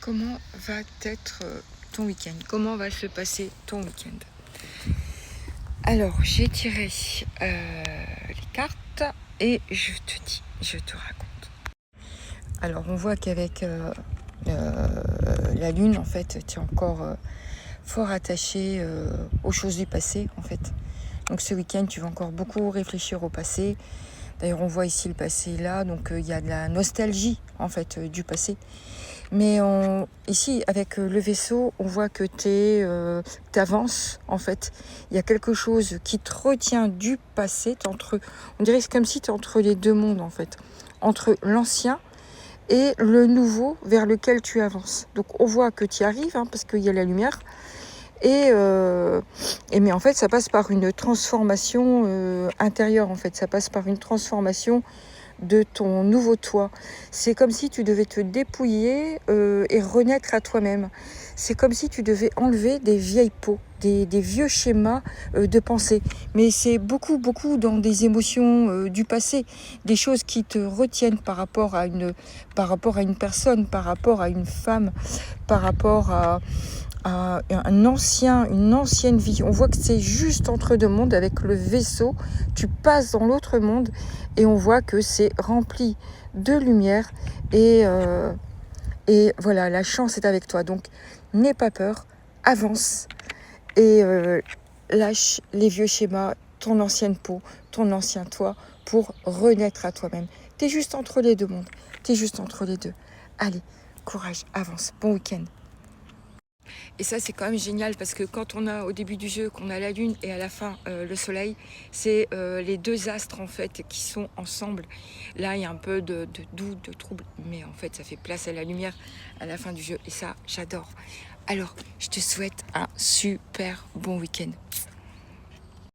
comment va être ton week-end? Comment va se passer ton week-end? Alors, j'ai tiré les cartes et je te dis, je te raconte. Alors, on voit qu'avec la lune, en fait, tu es encore fort attaché aux choses du passé, en fait. Donc, ce week-end, tu vas encore beaucoup réfléchir au passé. D'ailleurs, on voit ici le passé là, donc il y a de la nostalgie, en fait, du passé. Mais ici, avec le vaisseau, on voit que tu avances, en fait. Il y a quelque chose qui te retient du passé. On dirait que c'est comme si tu es entre les deux mondes, en fait. Entre l'ancien et le nouveau vers lequel tu avances. Donc, on voit que tu y arrives, parce qu'il y a la lumière. Mais en fait, ça passe par une transformation intérieure, en fait. Ça passe par une transformation de ton nouveau toi. C'est comme si tu devais te dépouiller et renaître à toi-même. C'est comme si tu devais enlever des vieilles peaux, des vieux schémas de pensée. Mais c'est beaucoup dans des émotions du passé, des choses qui te retiennent par rapport à une personne, par rapport à une femme, par rapport à une ancienne vie. On voit que c'est juste entre deux mondes avec le vaisseau. Tu passes dans l'autre monde et on voit que c'est rempli de lumière et voilà, la chance est avec toi. Donc, n'aie pas peur, avance et lâche les vieux schémas, ton ancienne peau, ton ancien toi pour renaître à toi-même. T'es juste entre les deux mondes. T'es juste entre les deux. Allez, courage, avance. Bon week-end. Et ça, c'est quand même génial parce que quand on a au début du jeu, qu'on a la lune et à la fin le soleil, c'est les deux astres en fait qui sont ensemble. Là, il y a un peu de doute, de trouble, mais en fait, ça fait place à la lumière à la fin du jeu. Et ça, j'adore. Alors, je te souhaite un super bon week-end.